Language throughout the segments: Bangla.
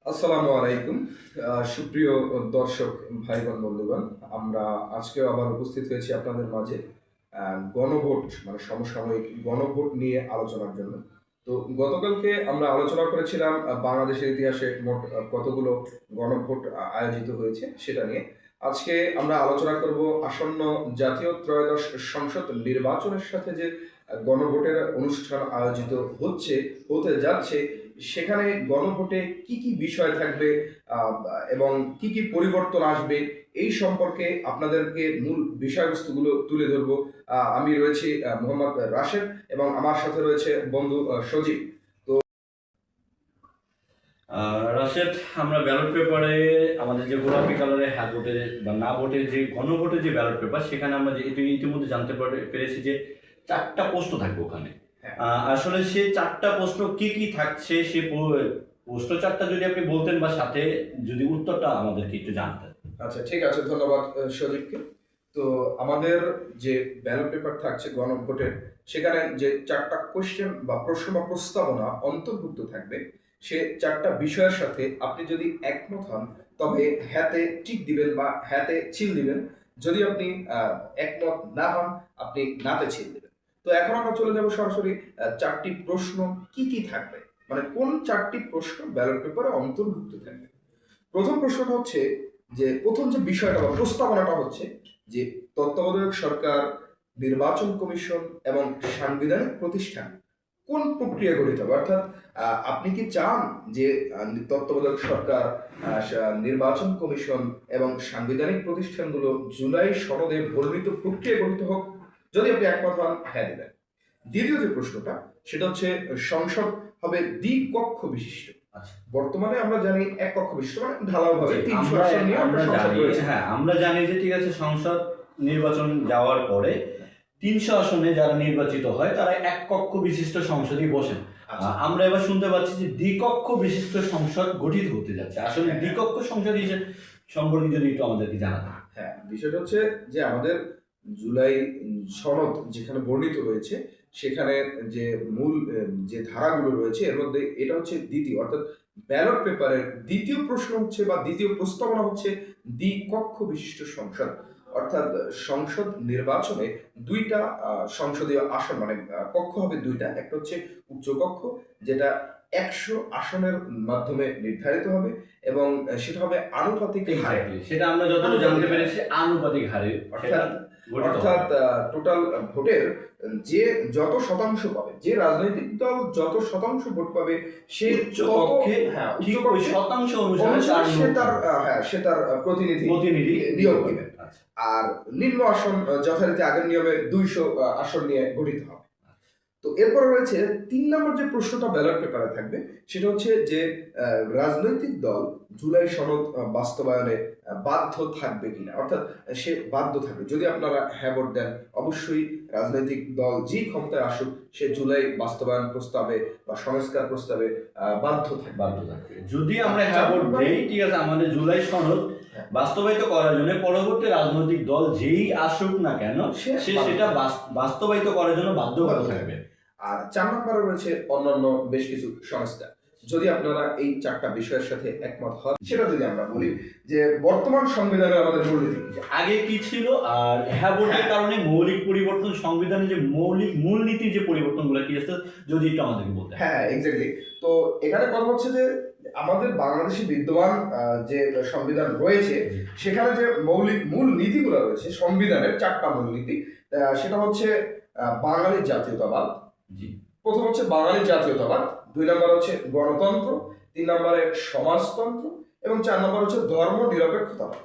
আসসালামু আলাইকুম। সুপ্রিয় দর্শক ভাই বোন বন্ধুগণ, আমরা আজকেও আবার উপস্থিত হয়েছি আপনাদের মাঝে গণভোট মানে সমসাময়িক গণভোট নিয়ে আলোচনার জন্য। তো গতকালকে আমরা আলোচনা করেছিলাম বাংলাদেশের ইতিহাসে মোট কতগুলো গণভোট আয়োজিত হয়েছে সেটা নিয়ে। আজকে আমরা আলোচনা করব আসন্ন জাতীয় ত্রয়োদশ সংসদ নির্বাচনের সাথে যে গণভোটের অনুষ্ঠান আয়োজিত হতে যাচ্ছে, সেখানে গণভোটে কি কি বিষয় থাকবে এবং কি কি পরিবর্তন আসবে এই সম্পর্কে আপনাদেরকে মূল বিষয়বস্তুগুলো তুলে ধরবো। আমি রয়েছি মোহাম্মদ রাশেদ এবং আমার সাথে রয়েছে বন্ধু সজীব। রাশেদ, আমরা ব্যালট পেপারে আমাদের যে গোলাপি কালারের হ্যাঁ ভোটে বা না ভোটে যে গণভোটে যে ব্যালট পেপার, সেখানে আমরা যে ইতিমধ্যে জানতে পেরেছি যে 4টা প্রশ্ন থাকবে ওখানে। হ্যাঁ। আসলে সে 4টা প্রশ্ন কি কি থাকছে, সে প্রশ্ন 4টা যদি আপনি বলতেন বা সাথে যদি উত্তরটা আমাদেরকে একটু জানতেন। আচ্ছা, ঠিক আছে, ধন্যবাদ সজীবকে। তো আমাদের যে ব্যালট পেপার থাকছে গণভোটের, সেখানে যে 4টা কোশ্চেন বা প্রশ্ন বা প্রস্তাবনা অন্তর্ভুক্ত থাকবে, সে 4টা বিষয়ের সাথে আপনি যদি একমত হন তবে হ্যাঁতে টিক দিবেন বা হ্যাঁতে চিল দিবেন। যদি আপনি একমত না হন, আপনি নাতে চিল দিবেন। তো এখন আমরা চলে যাব সরাসরি 4টি প্রশ্ন কি কি থাকবে, মানে কোন 4টি প্রশ্ন ব্যালট পেপারে অন্তর্ভুক্ত থাকবে। প্রথম প্রশ্নটা হচ্ছে যে প্রথম যে বিষয়টা বা প্রস্তাবনাটা হচ্ছে যে তত্ত্বাবধায়ক সরকার, নির্বাচন কমিশন এবং সাংবিধানিক প্রতিষ্ঠান কোন প্রক্রিয়া গঠিত হবে। অর্থাৎ আপনি কি চান যে তত্ত্বাবধায়ক সরকার, নির্বাচন কমিশন এবং সাংবিধানিক প্রতিষ্ঠানগুলো জুলাই সনদে বর্ণিত প্রক্রিয়া গঠিত হোক? যদি আপনি একমত হন, হ্যাঁ দিবেন। দ্বিতীয় যে প্রশ্নটা, সেটা হচ্ছে সংসদ হবে দ্বিকক্ষ বিশিষ্ট। বর্তমানে আমরা জানি এক কক্ষ বিশিষ্ট, মানে ঢালাও ভাবে 300 আসন নিয়ে আমরা জানি, হ্যাঁ আমরা জানি যে ঠিক আছে, সংসদ নির্বাচন যাওয়ার পরে 300 আসনে যারা নির্বাচিত হয় তারা এক কক্ষ বিশিষ্ট সংসদই বসেন। আমরা এবার শুনতে পাচ্ছি যে দ্বিকক্ষ বিশিষ্ট সংসদ গঠিত হতে যাচ্ছে। আসলে দ্বিকক্ষ সংসদ হিসেবে সম্পর্কে যদি একটু আমাদেরকে জানাতে। হ্যাঁ, বিষয়টা হচ্ছে যে আমাদের জুলাই সনদ যেখানে বর্ণিত রয়েছে, সেখানে যে মূল যে ধারাগুলো রয়েছে এর মধ্যে এটা হচ্ছে দ্বিতীয়, অর্থাৎ ব্যালট পেপারের দ্বিতীয় প্রশ্ন হচ্ছে বা দ্বিতীয় প্রস্তাবনা হচ্ছে দ্বিকক্ষ বিশিষ্ট সংসদ। অর্থাৎ সংসদ নির্বাচনে দুইটা সংসদীয় আসন, মানে কক্ষ হবে দুইটা। একটা হচ্ছে উচ্চ কক্ষ, যেটা 100 আসনের মাধ্যমে নির্ধারিত হবে এবং সেটা হবে আনুপাতিক হারে। সেটা আমরা যতটুকু জানতে পেরেছি আনুপাতিক হারে, অর্থাৎ টোটাল ভোটের যে যত শতাংশ পাবে, যে রাজনৈতিক দল যত শতাংশ ভোট পাবে, সে শতাংশ অনুসারে সে তার প্রতিনিধি নিয়োগ দিবেন। আর নিম্ন আসন যথারীতি আগের নিয়মে 200 আসন নিয়ে গঠিত হবে। তো এরপরে রয়েছে 3 নম্বর যে প্রশ্নটা ব্যালট পেপারে থাকবে, সেটা হচ্ছে যে রাজনৈতিক দল জুলাই সনদ বাস্তবায়নে বাধ্য থাকবে কিনা। অর্থাৎ সে বাধ্য থাকবে। যদি আপনারা হ্যাঁ ভোট দেন, অবশ্যই রাজনৈতিক দল যে ক্ষমতায় আসুক, সে জুলাই বাস্তবায়ন প্রস্তাবে বা সংস্কার প্রস্তাবে বাধ্য থাকবে। যদি আমরা হ্যাঁ ভোট দেই, ঠিক আছে, আমাদের জুলাই সনদ বাস্তবায়িত করার জন্য পরবর্তী রাজনৈতিক দল যেই আসুক না কেন, সে সেটা বাস্তবায়িত করার জন্য বাধ্য থাকবে। আর 4 নম্বরে রয়েছে অন্যান্য বেশ কিছু সংস্থা। যদি আপনারা এই 4টা বিষয়ের সাথে একমত হন, সেটা যদি আমরা বলি যে বর্তমান সংবিধানে আমাদের মূলনীতি আগে কি ছিল আর হ্যাঁ ভোটের কারণে মৌলিক পরিবর্তন, সংবিধানের যে মৌলিক মূলনীতি যে পরিবর্তনগুলো কি আছে যদি একটু আমাদেরকে বলতে। হ্যাঁ, এক্স্যাক্টলি। তো এখানে কথা হচ্ছে যে আমাদের বাংলাদেশে বিদ্যমান যে সংবিধান রয়েছে, সেখানে যে মৌলিক মূল নীতিগুলো রয়েছে সংবিধানের 4টা মূলনীতি, সেটা হচ্ছে বাঙালির জাতীয়তাবাদ। প্রথম হচ্ছে বাঙালির জাতীয়তাবাদ, 2 নম্বর হচ্ছে গণতন্ত্র, 3 নম্বরে সমাজতন্ত্র এবং 4 নম্বর হচ্ছে ধর্ম নিরপেক্ষতাবাদ।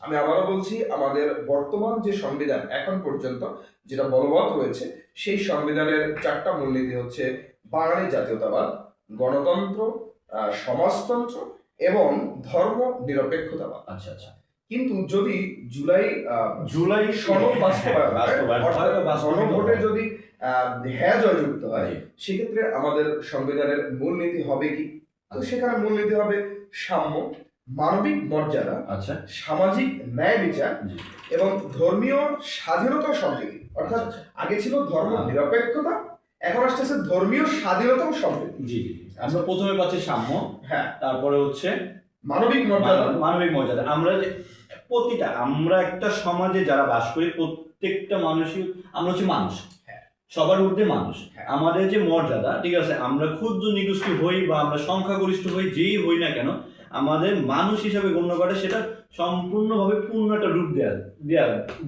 আমি আবারও বলছি, আমাদের বর্তমান যে সংবিধান এখন পর্যন্ত যেটা বলবৎ রয়েছে, সেই সংবিধানের 4টা মূলনীতি হচ্ছে বাঙালির জাতীয়তাবাদ, গণতন্ত্র, সমাজতন্ত্র এবং ধর্ম নিরপেক্ষতাবাদ। কিন্তু যদি জুলাই সনদ বাস্তবায়ন গণভোটে যদি হ্যাঁ জয়যুক্ত হয়, সেক্ষেত্রে আমাদের সংবিধানের মূলনীতি হবে কি? তো সেখানে মূলনীতি হবে সাম্য, মানবিক মর্যাদা, সামাজিক ন্যায় বিচার এবং ধর্মীয় স্বাধীনতা ও সম্প্রীতি। অর্থাৎ আগে ছিল ধর্ম নিরপেক্ষতা, এখন আসতেছে ধর্মীয় স্বাধীনতা ও সম্প্রীতি। আমরা প্রথমে পাচ্ছি সাম্য, হ্যাঁ, তারপরে হচ্ছে মানবিক মর্যাদা। মানবিক মর্যাদা। আমরা যে আমরা একটা সমাজে যারা বাস করি প্রত্যেকটা মানুষই আমরা হচ্ছে মানুষ, হ্যাঁ। সবার ঊর্ধ্বে মানুষ। হ্যাঁ। আমাদের যে মর্যাদা, ঠিক আছে, আমরা ক্ষুদ্র নিগোষ্ঠী হই বা আমরা সংখ্যাগরিষ্ঠ হই, যেই হই না কেন, আমাদের মানুষ হিসাবে গণ্য করে সেটা সম্পূর্ণভাবে পূর্ণ একটা রূপ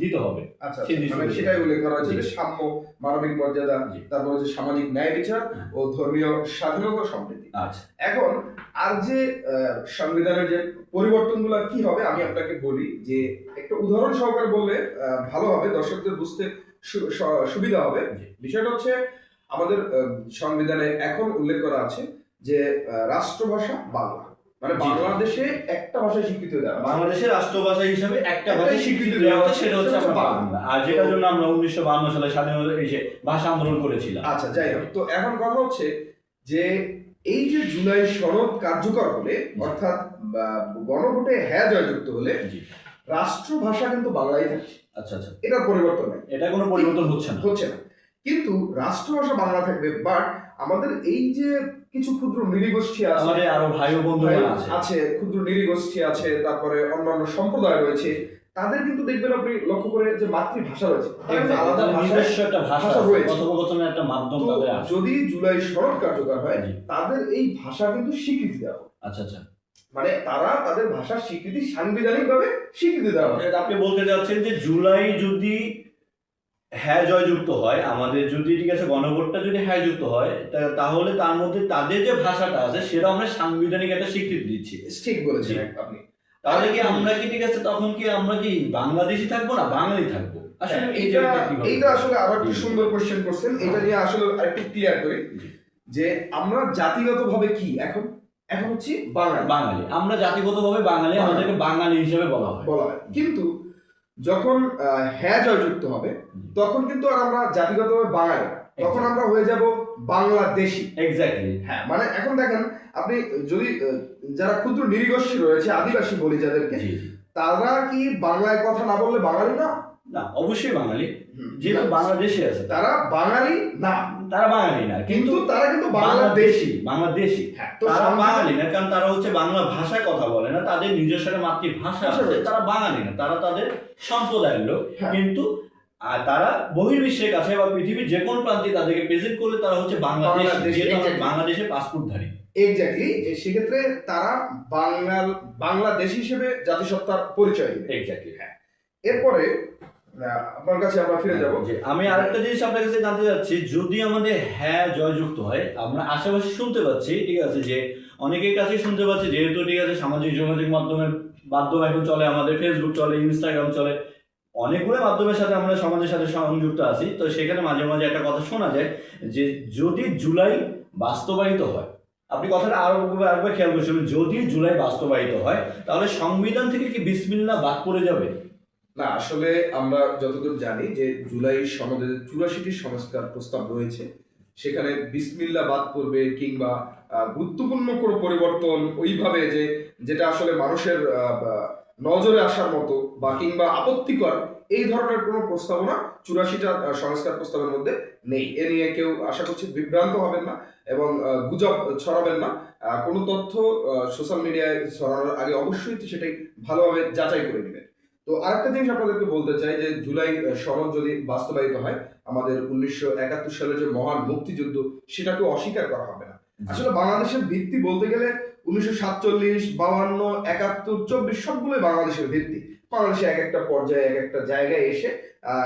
দিতে হবে। আচ্ছা, সেই জিনিসগুলো মানে সেটাই উল্লেখ করা হয়েছে যে সাম্য, মানবিক মর্যাদা, জি। তারপর হচ্ছে সামাজিক ন্যায় বিচার হ্যাঁ। ও ধর্মীয় স্বাধীনতা সমৃদ্ধি। আচ্ছা, এখন আর যে সংবিধানের যে পরিবর্তনগুলো কি হবে আমি আপনাকে বলি, যে একটা উদাহরণ সহকারে বললে ভালো হবে, দর্শকদের বুঝতে সুবিধা হবে। জি। বিষয়টা হচ্ছে আমাদের সংবিধানে এখন উল্লেখ করা আছে যে রাষ্ট্রভাষা বাংলা, মানে জি। বাংলাদেশে একটা ভাষায় স্বীকৃতি দেওয়া আছে। বাংলাদেশের রাষ্ট্রভাষা হিসেবে একটা একটা ভাষায় স্বীকৃতি দেওয়া হচ্ছে, সেটা হচ্ছে আমরা বাংলা। বাংলা। আর যেটার জন্য আমরা 1952 সালে স্বাধীনতা এই যে ভাষা আন্দোলন করেছিলাম। আচ্ছা, যাই হোক, তো এখন কথা হচ্ছে যে এই যে জুলাই সনদ কার্যকর হলে, অর্থাৎ গণভোটে হ্যাঁ জয়যুক্ত হলে জি। রাষ্ট্রভাষা কিন্তু বাংলাই থাকছে, আচ্ছা আচ্ছা, এটার পরিবর্তন নেই, এটা কোনো পরিবর্তন হচ্ছে না। হচ্ছে না। কিন্তু রাষ্ট্রভাষা বাংলা থাকবে, বাট আমাদের এই যে কিছু ক্ষুদ্র নৃগোষ্ঠী আছে, আমাদের আরো ভাই ও বন্ধুরা আছে, ক্ষুদ্র নৃগোষ্ঠী আছে, তারপরে অন্যান্য সম্প্রদায় রয়েছে, তাদের কিন্তু দেখবেন আপনি লক্ষ্য করে যে মাতৃভাষা রয়েছে, তাদের কিন্তু আলাদা নিজস্ব একটা ভাষা রয়েছে, কথোপকথনের একটা মাধ্যম তো তাদের আছে। যদি জুলাই সনদ কার্যকর হয়, জি। তাদের এই ভাষা কিন্তু স্বীকৃতি দেওয়া হবে। আচ্ছা আচ্ছা, মানে তারা তাদের ভাষার স্বীকৃতি সাংবিধানিকভাবে স্বীকৃতি দেওয়া হবে। আপনি বলতে চাচ্ছেন যে জুলাই যদি হ্যাঁ জয়যুক্ত হয়, আমাদের যদি, ঠিক আছে, গণভোটটা যদি হ্যাঁ যুক্ত হয়, তাহলে তার মধ্যে তাদের যে ভাষাটা আছে সেটা আমরা সাংবিধানিক একটা স্বীকৃতি দিচ্ছি। ঠিক বলেছেন আপনি। তাহলে কি আমরা কি, ঠিক আছে, তখন কি আমরা কি বাংলাদেশি থাকবো না বাঙালি থাকবো? আসলে এইটা আসলে আরো একটু সুন্দর কোশ্চেন করছেন, এটা নিয়ে আসলে আরেকটু ক্লিয়ার করি যে আমরা জাতিগতভাবে কি এখন হচ্ছে বাঙালি, আমরা জাতিগতভাবে বাঙালি, আমাদেরকে বাঙালি হিসেবে বলা হয়। কিন্তু যখন হ্যাঁ জয়যুক্ত হবে তখন কিন্তু আর আমরা জাতিগতভাবে বাঙালি, তখন আমরা হয়ে যাব বাংলাদেশি। এক্স্যাক্টলি, হ্যাঁ, মানে এখন দেখেন আপনি যদি যারা ক্ষুদ্র নৃগোষ্ঠী রয়েছে, আদিবাসী বলি যাদেরকে, তারা কি বাংলায় কথা না বললে বাঙালি না? না, অবশ্যই বাঙালি, যেহেতু বাংলাদেশে আছে। তারা বাঙালি না, তারা বাঙালি না, কিন্তু তারা কিন্তু বাংলাদেশি। হ্যাঁ, তারা বাঙালি না, কারণ তারা হচ্ছে বাংলা ভাষায় কথা বলে না, তাদের নিজস্ব মাতৃভাষা আছে, তারা বাঙালি না, তারা তাদের সম্প্রদায়ের লোক। কিন্তু তারা বহির্বিশ্বের কাছে বা পৃথিবীর যে কোনো প্রান্তে তাদেরকে প্রেজেন্ট করলে তারা হচ্ছে বাংলাদেশের পাসপোর্টধারী। এক্স্যাক্টলি, সেক্ষেত্রে তারা বাংলাদেশ হিসেবে জাতিসত্তার পরিচয় দিবে। এক্স্যাক্টলি, হ্যাঁ। এরপরে আপনার কাছে আমরা ফিরে যাব। আমি আরেকটা জিনিস আপনার কাছে জানতে চাচ্ছি, যদি আমাদের হ্যাঁ জয়যুক্ত হয়, আমরা আশেপাশে শুনতে পাচ্ছি, ঠিক আছে, যে অনেকের কাছে শুনতে পাচ্ছি, যেহেতু, ঠিক আছে, সামাজিক যোগাযোগ মাধ্যমের মাধ্যম এখন চলে, আমাদের ফেসবুক চলে, ইনস্টাগ্রাম চলে, অনেকগুলো মাধ্যমের সাথে আমরা সমাজের সাথে সংযুক্ত আছি, তো সেখানে মাঝে মাঝে একটা কথা শোনা যায় যে যদি জুলাই বাস্তবায়িত হয়, আপনি কথাটা আরেকবার খেয়াল করছেন, যদি জুলাই বাস্তবায়িত হয় তাহলে সংবিধান থেকে কি বিসমিল্লাহ বাদ পড়ে যাবে? না, আসলে আমরা যতদূর জানি যে জুলাই সনদে 84টি সংস্কার প্রস্তাব রয়েছে, সেখানে বিসমিল্লাহ বাদ পড়বে কিংবা গুরুত্বপূর্ণ কোনো পরিবর্তন ওইভাবে যেটা আসলে মানুষের নজরে আসার মতো বা কিংবা আপত্তিকর, এই ধরনের কোনো প্রস্তাবনা 84টা সংস্কার প্রস্তাবের মধ্যে নেই। এ নিয়ে কেউ আশা করছি বিভ্রান্ত হবেন না এবং গুজব ছড়াবেন না। কোনো তথ্য সোশ্যাল মিডিয়ায় ছড়ানোর আগে অবশ্যই সেটাই ভালোভাবে যাচাই করে নেবেন। তো আরেকটা জিনিস আপনাদেরকে বলতে চাই যে জুলাই সনদ যদি বাস্তবায়িত হয়, আমাদের 1971 সালের যে মহান মুক্তিযুদ্ধ সেটাকে অস্বীকার করা হবে না। আসলে বাংলাদেশের ভিত্তি বলতে গেলে 1947, 52, 71, 24 সবগুলোই বাংলাদেশের ভিত্তি। বাংলাদেশে এক একটা পর্যায়ে এক একটা জায়গায় এসে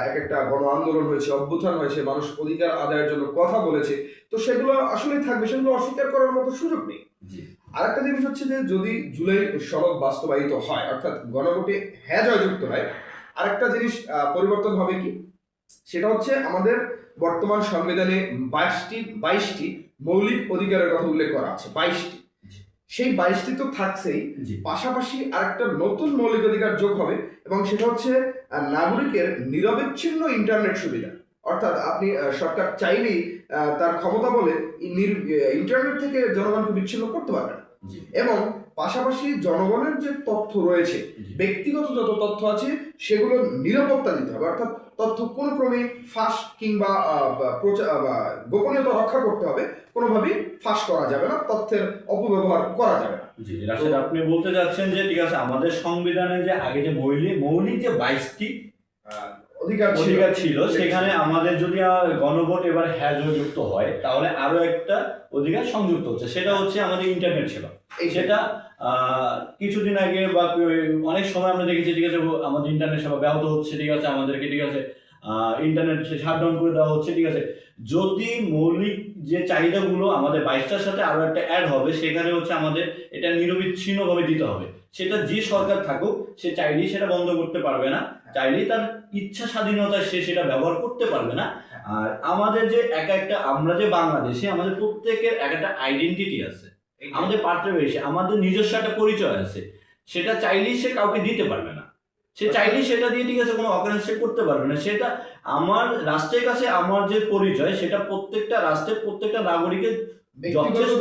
এক একটা গণ আন্দোলন হয়েছে, অভ্যুত্থান হয়েছে, মানুষ অধিকার আদায়ের জন্য কথা বলেছে, তো সেগুলো আসলেই থাকবে, সেগুলো অস্বীকার করার মতো সুযোগ নেই। আরেকটা জিনিস হচ্ছে যে যদি জুলাই সনদ বাস্তবায়িত হয়, অর্থাৎ গণভোটে হ্যাঁ জয়যুক্ত হয়, আরেকটা জিনিস পরিবর্তন হবে কি, সেটা হচ্ছে আমাদের বর্তমান সংবিধানে 22টি মৌলিক অধিকারের কথা উল্লেখ করা আছে, 22টি। সেই 22টি তো থাকছেই, পাশাপাশি আরেকটা নতুন মৌলিক অধিকার যোগ হবে, এবং সেটা হচ্ছে নাগরিকের নিরবিচ্ছিন্ন ইন্টারনেট সুবিধা। অর্থাৎ আপনি সরকার চাইলেই তার ক্ষমতা বলে ইন্টারনেট থেকে জনগণকে বিচ্ছিন্ন করতে পারবে না। জি এবং পাশাপাশি জনগণের যে তথ্য রয়েছে, জি ব্যক্তিগত যত তথ্য আছে সেগুলো নিরাপত্তা দিতে হবে, অর্থাৎ তথ্য কোনো ক্রমে ফাঁস কিংবা গোপনীয়তা রক্ষা করতে হবে, কোনোভাবেই ফাঁস করা যাবে না, তথ্যের অপব্যবহার করা যাবে না। জি রাশেদ, আপনি বলতে যাচ্ছেন যে ঠিক আছে আমাদের সংবিধানে যে আগে যে মৌলিক যে 22টি অধিকার ছিল সেখানে আমাদের যদি গণভোট এবার হ্যাঁ যুক্ত হয় তাহলে আরো একটা অধিকার সংযুক্ত হচ্ছে, সেটা হচ্ছে আমাদের ইন্টারনেট সেবা। সেটা কিছুদিন আগে বা অনেক সময় আমরা দেখেছি ঠিক আছে আমাদের ইন্টারনেট সেবা ব্যাহত হচ্ছে, ঠিক আছে আমাদেরকে ঠিক আছে ইন্টারনেট শাটডাউন করে দেওয়া হচ্ছে, ঠিক আছে। যদি মৌলিক যে চাহিদাগুলো আমাদের 22টার সাথে আরো একটা অ্যাড হবে, সেখানে হচ্ছে আমাদের এটা নিরবিচ্ছিন্নভাবে দিতে হবে। সেটা যে সরকার থাকুক সে চাইলেই সেটা বন্ধ করতে পারবে না, চাইলেই তার ইচ্ছা স্বাধীনতায় সে সেটা ব্যবহার করতে পারবে না। আর আমাদের যে একটা আমরা যে বাংলাদেশে আমাদের প্রত্যেকের একটা আইডেন্টিটি আছে, আমাদের পার্থক্য, আমাদের নিজস্ব একটা পরিচয় আছে, সেটা চাইলেই সে কাউকে দিতে পারবে না। সে চাইলেই সেটা দিয়ে ঠিক আছে কোনো অকারেন্স করতে পারবে না। সেটা আমার রাষ্ট্রের কাছে আমার যে পরিচয় সেটা প্রত্যেকটা রাষ্ট্রের প্রত্যেকটা নাগরিকের যথেষ্ট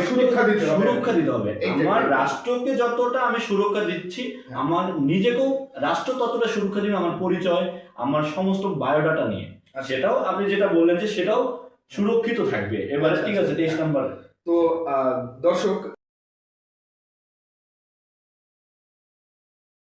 সুরক্ষা দিতে হবে। আমার রাষ্ট্রকে যতটা আমি সুরক্ষা দিচ্ছি আমার নিজেকেও রাষ্ট্র ততটা সুরক্ষা দিবে আমার পরিচয়, আমার সমস্ত বায়োডাটা নিয়ে। সেটাও আপনি যেটা বললেন যে সেটাও সুরক্ষিত থাকবে। এবারে ঠিক আছে 23 নম্বর। তো দর্শক